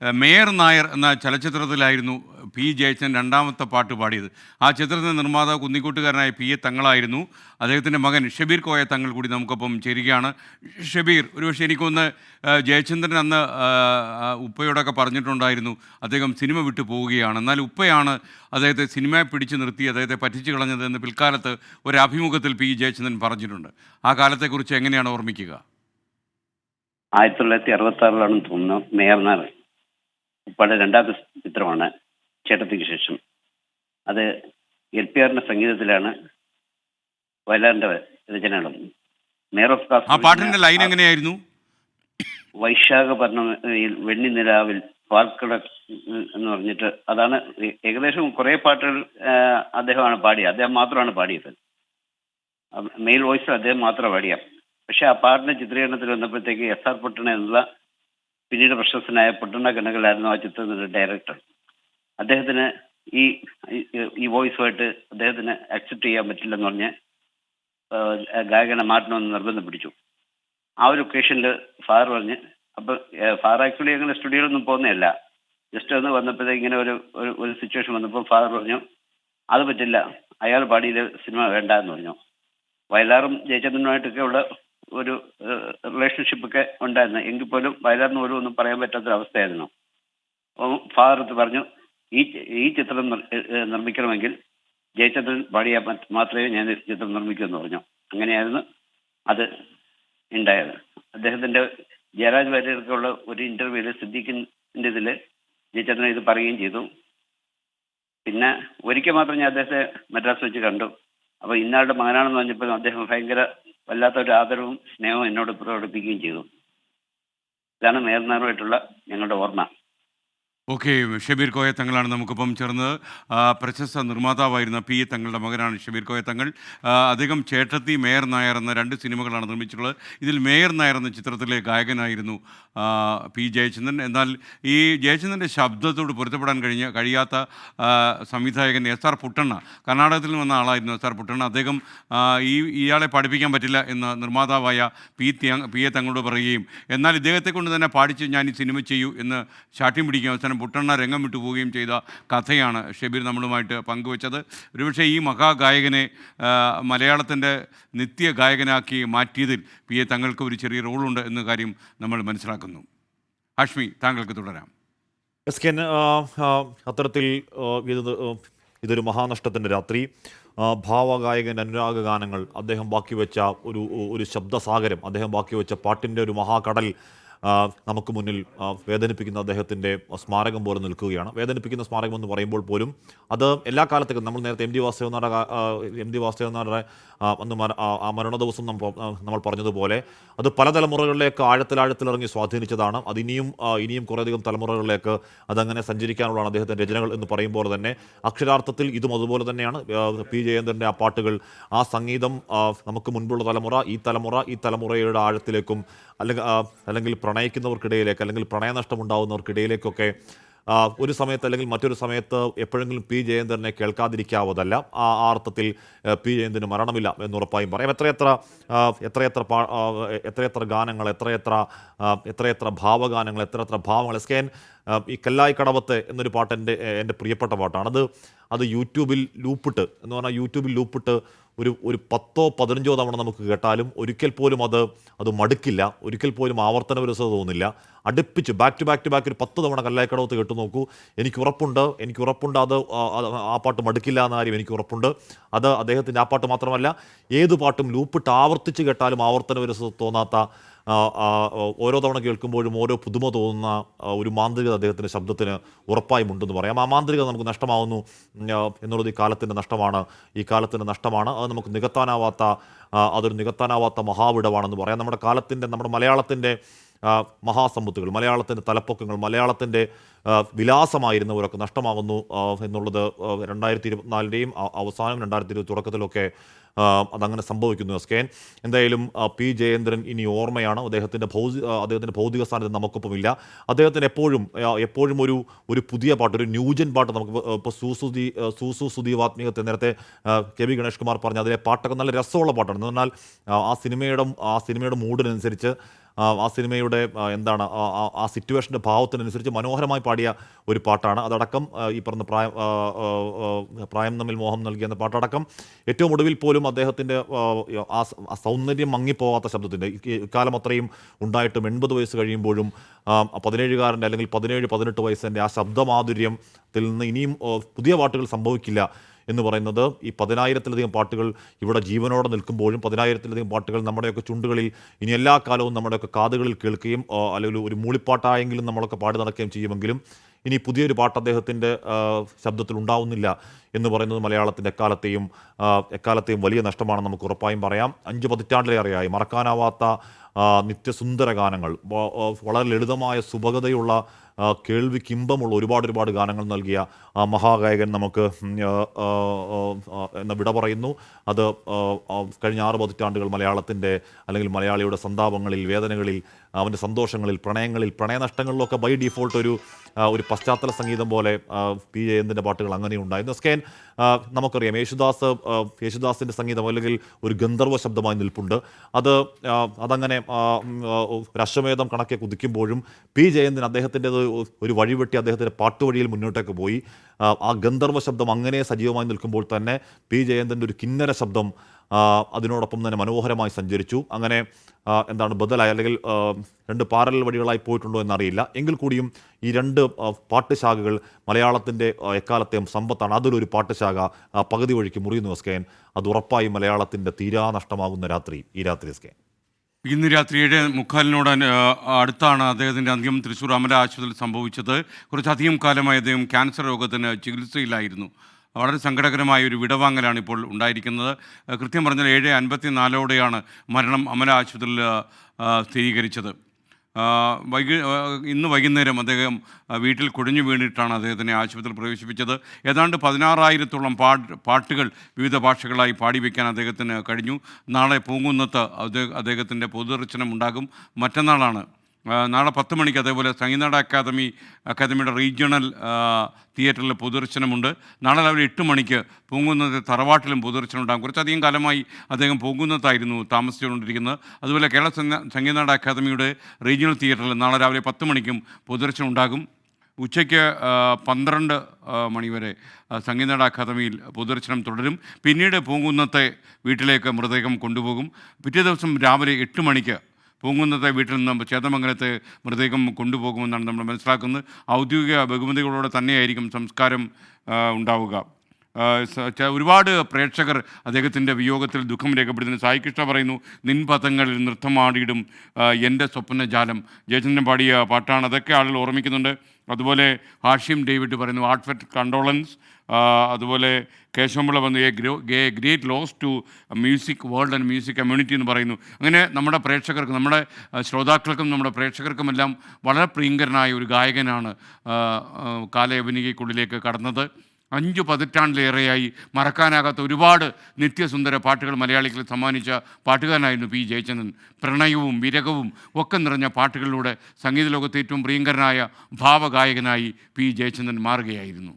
Mayor Nair എന്ന ചലച്ചിത്രത്തിലായിരുന്നു P ജയച്ചൻ രണ്ടാമത്തെ പാട്ട് പാടിയത്. ആ ചിത്രത്തിൻ്റെ നിർമ്മാതാവ് കുന്നിക്കോട്ടുകാരനായ പി എ തങ്ങളായിരുന്നു. അദ്ദേഹത്തിൻ്റെ മകൻ ഷബീർ കോയ തങ്ങൾ കൂടി നമുക്കൊപ്പം ചേരുകയാണ്. ഷബീർ, ഒരുപക്ഷെ എനിക്കൊന്ന് ജയചന്ദ്രൻ അന്ന് ഉപ്പയോടൊക്കെ പറഞ്ഞിട്ടുണ്ടായിരുന്നു അദ്ദേഹം സിനിമ വിട്ടു പോവുകയാണ്, എന്നാൽ ഉപ്പയാണ് അദ്ദേഹത്തെ സിനിമയെ പിടിച്ചു നിർത്തി അദ്ദേഹത്തെ പറ്റിച്ചു കളഞ്ഞത് എന്ന് പിൽക്കാലത്ത് ഒരു അഭിമുഖത്തിൽ പി ജയചന്ദ്രൻ പറഞ്ഞിട്ടുണ്ട്. ആ കാലത്തെക്കുറിച്ച് എങ്ങനെയാണ് ഓർമ്മിക്കുക? 1966 തോന്നുന്നു മേയർ നായർ ഉപ്പാടെ രണ്ടാമത്തെ ചിത്രമാണ് ചേട്ടത്തിക്ക് ശേഷം. അത് LPRന്റെ സംഗീതത്തിലാണ്, വയലാറിന്റെ രചനകളും. മേയർ ഓഫ് ആ പാട്ടിന്റെ ലൈൻ എങ്ങനെയായിരുന്നു? വൈശാഖ പർണയിൽ വെണ്ണി നിലാവിൽ പാൽക്കട എന്ന് പറഞ്ഞിട്ട്, അതാണ് ഏകദേശം കുറെ പാട്ടുകൾ അദ്ദേഹമാണ് പാടിയത്. അദ്ദേഹം മാത്രമാണ് പാടിയത്. മെയിൽ വോയിസ് അദ്ദേഹം മാത്രം പാടിയ. പക്ഷെ ആ പാട്ടിന്റെ ചിത്രീകരണത്തിൽ വന്നപ്പോഴത്തേക്ക് SR പൊട്ടണ എന്നുള്ള പിന്നീട് പ്രശസ്തനായ പൊട്ടണ കണ്ണകളായിരുന്നു ആ ചിത്രത്തിന്റെ ഡയറക്ടർ. അദ്ദേഹത്തിന് ഈ വോയിസുമായിട്ട് അദ്ദേഹത്തിന് അക്സെപ്റ്റ് ചെയ്യാൻ പറ്റില്ലെന്ന് പറഞ്ഞ് ഗായകനെ മാറ്റണമെന്ന് നിർബന്ധം പിടിച്ചു. ആ ഒരു ഒക്കേഷനിൽ ഫാദർ പറഞ്ഞ്, അപ്പോൾ ഫാദർ ആക്ച്വലി അങ്ങനെ സ്റ്റുഡിയോയിലൊന്നും പോകുന്നതല്ല, ജസ്റ്റ് ഒന്ന് വന്നപ്പോഴത്തേക്ക് ഇങ്ങനെ ഒരു സിറ്റുവേഷൻ വന്നപ്പോൾ ഫാദർ പറഞ്ഞു അത് പറ്റില്ല, അയാൾ പാടിയത് സിനിമ വേണ്ട എന്ന് പറഞ്ഞു. വയലാറും ജയചന്ദ്രനുമായിട്ടൊക്കെ ഉള്ള ഒരു റിലേഷൻഷിപ്പൊക്കെ ഉണ്ടായിരുന്നു. എങ്കിൽ പോലും വയലാറിന് പോലും ഒന്നും പറയാൻ പറ്റാത്തൊരവസ്ഥയായിരുന്നു. അപ്പോൾ ഫാദർ അടുത്ത് പറഞ്ഞു, ഈ ചിത്രം നിർമ്മിക്കണമെങ്കിൽ ജയചന്ദ്രൻ പാടിയാൽ മാത്രമേ ഞാൻ ചിത്രം നിർമ്മിക്കൂ എന്ന് പറഞ്ഞു. അങ്ങനെയായിരുന്നു അത് ഉണ്ടായത്. അദ്ദേഹത്തിൻ്റെ ജയരാജ് വാര്യർക്കുള്ള ഒരു ഇൻ്റർവ്യൂവിൽ സിദ്ദീഖിൻ്റെ ഇതിൽ ജയചന്ദ്രൻ ഇത് പറയുകയും ചെയ്തു. പിന്നെ ഒരിക്കൽ മാത്രം ഞാൻ അദ്ദേഹത്തെ മദ്രാസ് വെച്ച് കണ്ടു. അപ്പോൾ ഇന്നാളുടെ മകനാണെന്ന് പറഞ്ഞപ്പോൾ അദ്ദേഹം ഭയങ്കര വല്ലാത്തൊരു ആദരവും സ്നേഹവും എന്നോട് പ്രകടിപ്പിക്കുകയും ചെയ്തു. ഇതാണ് മേയർ നായരുമായിട്ടുള്ള ഞങ്ങളുടെ ഓർമ്മ. ഓക്കെ, ഷബീർ കോയ തങ്ങളാണ് നമുക്കിപ്പം ചേർന്നത്. പ്രശസ്ത നിർമ്മാതാവായിരുന്ന പി എ തങ്ങളുടെ മകനാണ് ഷബീർ കോയ തങ്ങൾ. അദ്ദേഹം ചേട്ടത്തി, മേയർ നായർ എന്ന 2 സിനിമകളാണ് നിർമ്മിച്ചിട്ടുള്ളത്. ഇതിൽ മേയർ നായർ എന്ന ചിത്രത്തിലെ ഗായകനായിരുന്നു പി ജയചന്ദ്രൻ. എന്നാൽ ഈ ജയചന്ദ്രൻ്റെ ശബ്ദത്തോട് പൊരുത്തപ്പെടാൻ കഴിയാത്ത സംവിധായകൻ SR പുട്ടണ്ണ, കർണാടകത്തിൽ നിന്ന് വന്ന ആളായിരുന്നു SR പുട്ടണ്ണ. അദ്ദേഹം ഇയാളെ പഠിപ്പിക്കാൻ പറ്റില്ല എന്ന് നിർമ്മാതാവായ പി എ തങ്ങളോട് പറയുകയും, എന്നാൽ ഇദ്ദേഹത്തെ കൊണ്ട് തന്നെ പാടിച്ച് ഞാൻ ഈ സിനിമ ചെയ്യൂ എന്ന് ശാഠ്യം പിടിക്കുകയും അവസാനം പുട്ടണ്ണ രംഗം വിട്ടു പോവുകയും ചെയ്ത കഥയാണ് ഷബീർ നമ്മളുമായിട്ട് പങ്കുവച്ചത്. ഒരുപക്ഷെ ഈ മഹാഗായകനെ മലയാളത്തിൻ്റെ നിത്യ ഗായകനാക്കി മാറ്റിയതിൽ പി എ തങ്ങൾക്ക് ഒരു ചെറിയ റോളുണ്ട് എന്ന കാര്യം നമ്മൾ മനസ്സിലാക്കുന്നു. ഹാഷ്മി, താങ്കൾക്ക് തുടരാം. അത്തരത്തിൽ ഇതൊരു മഹാനഷ്ടത്തിൻ്റെ രാത്രി. ഭാവഗായകൻ്റെ അനുരാഗ ഗാനങ്ങൾ, അദ്ദേഹം ബാക്കി വെച്ച ഒരു ശബ്ദസാഗരം, അദ്ദേഹം ബാക്കി വെച്ച പാട്ടിൻ്റെ ഒരു മഹാകടൽ നമുക്ക് മുന്നിൽ വേദനിപ്പിക്കുന്ന അദ്ദേഹത്തിൻ്റെ സ്മാരകം പോലെ നിൽക്കുകയാണ്. വേദനിപ്പിക്കുന്ന സ്മാരകം എന്ന് പറയുമ്പോൾ പോലും അത് എല്ലാ കാലത്തേക്കും, നമ്മൾ നേരത്തെ എം ഡി വാസുദേവനാരുടെ അന്ന് ആ മരണ ദിവസം നമ്മൾ പറഞ്ഞതുപോലെ അത് പല തലമുറകളിലേക്ക് ആഴത്തിലിറങ്ങി സ്വാധീനിച്ചതാണ്. അത് ഇനിയും കുറേയധികം തലമുറകളിലേക്ക് അതങ്ങനെ സഞ്ചരിക്കാനുള്ളതാണ് അദ്ദേഹത്തിൻ്റെ രചനകൾ എന്ന് പറയുമ്പോൾ തന്നെ അക്ഷരാർത്ഥത്തിൽ ഇതും അതുപോലെ തന്നെയാണ്. പി ജയേന്ദ്രൻ്റെ ആ പാട്ടുകൾ, ആ സംഗീതം നമുക്ക് മുൻപുള്ള തലമുറ, ഈ തലമുറയുടെ ആഴത്തിലേക്കും അല്ലെങ്കിൽ പ്രണയിക്കുന്നവർക്കിടയിലേക്ക്, അല്ലെങ്കിൽ പ്രണയനഷ്ടമുണ്ടാകുന്നവർക്കിടയിലേക്കൊക്കെ ഒരു സമയത്ത് അല്ലെങ്കിൽ മറ്റൊരു സമയത്ത് എപ്പോഴെങ്കിലും പി ജയേന്ദ്രനെ കേൾക്കാതിരിക്കാവതല്ല. ആ അർത്ഥത്തിൽ പി ജയേന്ദ്രന് മരണമില്ല എന്നുറപ്പായും പറയാം. എത്രയെത്ര ഗാനങ്ങൾ, എത്രയെത്ര ഭാവഗാനങ്ങൾ, എത്രയെത്ര ഭാവങ്ങൾ. ഈ കല്ലായി കടവത്ത് എന്നൊരു പാട്ട് എൻ്റെ പ്രിയപ്പെട്ട പാട്ടാണ്. അത് യൂട്യൂബിൽ ലൂപ്പിട്ട് ഒരു 10ഓ 15ഓ തവണ നമുക്ക് കേട്ടാലും ഒരിക്കൽ പോലും അത് മടുക്കില്ല, ഒരിക്കൽ പോലും ആവർത്തന വിരസത തോന്നില്ല. അടുപ്പിച്ച് ബാക്ക് ടു ബാക്ക് ഒരു 10 തവണ കല്ലായിക്കടവത്ത് കേട്ടു നോക്കൂ. എനിക്ക് ഉറപ്പുണ്ട് അത് ആ പാട്ട് മടുക്കില്ല എന്ന കാര്യം എനിക്ക് ഉറപ്പുണ്ട്. അത് അദ്ദേഹത്തിൻ്റെ ആ പാട്ട് മാത്രമല്ല, ഏത് പാട്ടും ലൂപ്പിട്ട് ആവർത്തിച്ച് കേട്ടാലും ആവർത്തന വിരസത തോന്നാത്ത, ഓരോ തവണ കേൾക്കുമ്പോഴും ഓരോ പുതുമ തോന്നുന്ന ഒരു മാന്ത്രികത അദ്ദേഹത്തിൻ്റെ ശബ്ദത്തിന് ഉറപ്പായും ഉണ്ടെന്ന് പറയാം. ആ മാന്ത്രികത നമുക്ക് നഷ്ടമാവുന്നു എന്നുള്ളത് ഈ കാലത്തിൻ്റെ നഷ്ടമാണ്. അത് നമുക്ക് അതൊരു നികത്താനാവാത്ത മഹാവിടവാണെന്ന് പറയാം. നമ്മുടെ മലയാളത്തിൻ്റെ മഹാസമ്പത്തുകൾ, മലയാളത്തിൻ്റെ തലപ്പൊക്കങ്ങൾ, മലയാളത്തിൻ്റെ വിലാസമായിരുന്നവരൊക്കെ നഷ്ടമാകുന്നു എന്നുള്ളത് 2024 അവസാനം 2020 തുടക്കത്തിലൊക്കെ അതങ്ങനെ സംഭവിക്കുന്നു. എന്തായാലും പി ജയേന്ദ്രൻ ഇനി ഓർമ്മയാണ്. അദ്ദേഹത്തിൻ്റെ ഭൗതിക സ്ഥാനത്ത് നമുക്കൊപ്പമില്ല. അദ്ദേഹത്തിന് എപ്പോഴും ഒരു പുതിയ പാട്ട്, ഒരു ന്യൂജൻ പാട്ട് നമുക്ക് ഇപ്പോൾ സുദീവാത്മീകത്തെ നേരത്തെ കെ വി ഗണേഷ് കുമാർ പറഞ്ഞു, അതിലെ പാട്ടൊക്കെ നല്ല രസമുള്ള പാട്ടാണ്. എന്ന് പറഞ്ഞാൽ ആ സിനിമയുടെ മൂഡിനനുസരിച്ച് ആ സിനിമയുടെ എന്താണ് ആ സിറ്റുവേഷൻ്റെ ഭാവത്തിനനുസരിച്ച് മനോഹരമായി പാടിയ ഒരു പാട്ടാണ്. അതടക്കം ഈ പറഞ്ഞ പ്രായം തമ്മിൽ മോഹം നൽകിയ എന്ന പാട്ടടക്കം ഏറ്റവും ഒടുവിൽ പോലും അദ്ദേഹത്തിൻ്റെ ആ സൗന്ദര്യം മങ്ങിപ്പോകാത്ത ശബ്ദത്തിൻ്റെ ഇക്കാലം അത്രയും ഉണ്ടായിട്ടും 80 വയസ്സ് കഴിയുമ്പോഴും 17-കാരൻ്റെ അല്ലെങ്കിൽ 17-18 വയസ്സിൻ്റെ ആ ശബ്ദമാധുര്യത്തിൽ നിന്ന് ഇനിയും പുതിയ പാട്ടുകൾ സംഭവിക്കില്ല എന്ന് പറയുന്നത് ഈ 10,000-ലധികം പാട്ടുകൾ ഇവിടെ ജീവനോടെ നിൽക്കുമ്പോഴും 10,000-ലധികം പാട്ടുകൾ നമ്മുടെയൊക്കെ ചുണ്ടുകളിൽ ഇനി എല്ലാ കാലവും നമ്മുടെയൊക്കെ കാതുകളിൽ കേൾക്കുകയും അല്ലെങ്കിൽ ഒരു മൂളിപ്പാട്ടായെങ്കിലും നമ്മളൊക്കെ പാടി നടക്കുകയും ചെയ്യുമെങ്കിലും ഇനി പുതിയൊരു പാട്ട് അദ്ദേഹത്തിൻ്റെ ശബ്ദത്തിൽ ഉണ്ടാവുന്നില്ല എന്ന് പറയുന്നത് മലയാളത്തിൻ്റെ എക്കാലത്തെയും വലിയ നഷ്ടമാണ് നമുക്ക് ഉറപ്പായും പറയാം. 5 പതിറ്റാണ്ടിലേറെയായി മറക്കാനാവാത്ത നിത്യസുന്ദര ഗാനങ്ങൾ, വളരെ ലളിതമായ സുഭഗതയുള്ള കേൾവിക്കിമ്പമുള്ള ഒരുപാട് ഗാനങ്ങൾ നൽകിയ ആ മഹാഗായകൻ നമുക്ക് എന്ന വിട പറയുന്നു. അത് കഴിഞ്ഞ 6 പതിറ്റാണ്ടുകൾ മലയാളത്തിൻ്റെ അല്ലെങ്കിൽ മലയാളിയുടെ സന്താപങ്ങളിൽ, വേദനകളിൽ, അവൻ്റെ സന്തോഷങ്ങളിൽ, പ്രണയങ്ങളിൽ, പ്രണയനഷ്ടങ്ങളിലൊക്കെ ബൈ ഡിഫോൾട്ട് ഒരു പശ്ചാത്തല സംഗീതം പോലെ പി ജയന്തിൻ്റെ പാട്ടുകൾ അങ്ങനെ ഉണ്ടായിരുന്നു. സ്കേൻ നമുക്കറിയാം യേശുദാസിൻ്റെ സംഗീതം അല്ലെങ്കിൽ ഒരു ഗന്ധർവ ശബ്ദമായി നിൽപ്പുണ്ട്. അതങ്ങനെ ഒരു അശ്വമേധം കണക്കെ കുതിക്കുമ്പോഴും പി ജയന്തിന് അദ്ദേഹത്തിൻ്റെത് ഒരു വഴിവെട്ടി അദ്ദേഹത്തിൻ്റെ പാട്ടുവഴിയിൽ മുന്നോട്ടേക്ക് പോയി. ആ ഗന്ധർവ ശബ്ദം അങ്ങനെ സജീവമായി നിൽക്കുമ്പോൾ തന്നെ പി ജയന്തിൻ്റെ ഒരു കിന്നര ശബ്ദം അതിനോടൊപ്പം തന്നെ മനോഹരമായി സഞ്ചരിച്ചു. അങ്ങനെ ബദലായി അല്ലെങ്കിൽ 2 പാരലൽ വഴികളായി പോയിട്ടുണ്ടോ എന്നറിയില്ല. എങ്കിൽ കൂടിയും ഈ 2 പാട്ടുശാഖകൾ മലയാളത്തിൻ്റെ എക്കാലത്തെയും സമ്പത്താണ്. അതിലൊരു പാട്ടുശാഖ പകുതി വഴിക്ക് മുറിയുന്നു സ്കേൻ. അത് ഉറപ്പായും മലയാളത്തിൻ്റെ തീരാ നഷ്ടമാകുന്ന ഈ രാത്രി സ്കേൻ. ഇന്ന് രാത്രി 7:45 അടുത്താണ് അദ്ദേഹത്തിൻ്റെ അന്ത്യം തൃശ്ശൂർ അമല ആശുപത്രിയിൽ സംഭവിച്ചത്. കുറച്ചധികം കാലമായി അദ്ദേഹം ക്യാൻസർ രോഗത്തിന് ചികിത്സയിലായിരുന്നു. വളരെ സങ്കടകരമായ ഒരു വിടവാങ്ങലാണ് ഇപ്പോൾ ഉണ്ടായിരിക്കുന്നത്. കൃത്യം പറഞ്ഞാൽ 7:54 മരണം അമല ആശുപത്രിയിൽ സ്ഥിരീകരിച്ചത്. ഇന്ന് വൈകുന്നേരം അദ്ദേഹം വീട്ടിൽ കുഴഞ്ഞു വീണിട്ടാണ് അദ്ദേഹത്തിനെ ആശുപത്രിയിൽ പ്രവേശിപ്പിച്ചത്. ഏതാണ്ട് 16,000-ഓളം പാട്ടുകൾ വിവിധ ഭാഷകളായി പാടിവെക്കാൻ അദ്ദേഹത്തിന് കഴിഞ്ഞു. നാളെ പൂങ്കുന്നത്ത് അദ്ദേഹത്തിൻ്റെ പൊതുദർശനം ഉണ്ടാകും. മറ്റന്നാളാണ് നാളെ 10 മണിക്ക് അതേപോലെ സംഗീതനാട അക്കാദമിയുടെ റീജിയണൽ തിയേറ്ററിൽ പൊതുദർശനമുണ്ട്. നാളെ രാവിലെ 8 മണിക്ക് പൂങ്കുന്നത്തെ തറവാട്ടിലും പൊതുദർശനം ഉണ്ടാകും. കുറച്ചധികം കാലമായി അദ്ദേഹം പൂങ്കുന്നത്തായിരുന്നു താമസിച്ചുകൊണ്ടിരിക്കുന്നത്. അതുപോലെ കേരള സംഗീതനാട അക്കാദമിയുടെ റീജിയണൽ തിയേറ്ററിൽ നാളെ രാവിലെ 10 മണിക്കും പൊതുദർശനം ഉണ്ടാകും. ഉച്ചയ്ക്ക് 12 മണി വരെ സംഗീതനാട അക്കാദമിയിൽ പൊതുദർശനം തുടരും. പിന്നീട് പൂങ്കുന്നത്തെ വീട്ടിലേക്ക് മൃതദേഹം കൊണ്ടുപോകും. പിറ്റേ ദിവസം രാവിലെ 8 മണിക്ക് പൂങ്കുന്നത്തെ വീട്ടിൽ നിന്ന് ചേതമംഗലത്തെ മൃതദേഹം കൊണ്ടുപോകുമെന്നാണ് നമ്മൾ മനസ്സിലാക്കുന്നത്. ഔദ്യോഗിക ബഹുമതികളോടെ തന്നെയായിരിക്കും സംസ്കാരം ഉണ്ടാവുക. ഒരുപാട് പ്രേക്ഷകർ അദ്ദേഹത്തിൻ്റെ വിയോഗത്തിൽ ദുഃഖം രേഖപ്പെടുത്തുന്നു. സായികൃഷ്ണ പറയുന്നു, നിൻപഥങ്ങളിൽ നൃത്തമാടിയിടും എൻ്റെ സ്വപ്നജാലം ജയചന്ദ്രൻ പാടിയ പാട്ടാണ്. അതൊക്കെ ആളുകൾ ഓർമ്മിക്കുന്നുണ്ട്. അതുപോലെ ഹാഷിം ഡേവിഡ് പറയുന്നു ഹാർട്ട്ഫെറ്റ് കണ്ടോളൻസ്. അതുപോലെ കേശവപിള്ള വന്നു great loss to music world and music community എന്ന് പറയുന്നു. അങ്ങനെ നമ്മുടെ പ്രേക്ഷകർക്കും നമ്മുടെ ശ്രോതാക്കൾക്കും നമ്മുടെ പ്രേക്ഷകർക്കുമെല്ലാം വളരെ പ്രിയങ്കരനായ ഒരു ഗായകനാണ് കാലയവനികയ്ക്കുള്ളിലേക്ക് കടന്നത്. 5 പതിറ്റാണ്ടിലേറെയായി മറക്കാനാകാത്ത ഒരുപാട് നിത്യസുന്ദര പാട്ടുകൾ മലയാളികൾ സമ്മാനിച്ച പാട്ടുകാരനായിരുന്നു പി ജയചന്ദ്രൻ. പ്രണയവും വിരകവും ഒക്കെ നിറഞ്ഞ പാട്ടുകളിലൂടെ സംഗീത ലോകത്തെ ഏറ്റവും പ്രിയങ്കരനായ ഭാവഗായകനായി പി ജയചന്ദ്രൻ മാറുകയായിരുന്നു.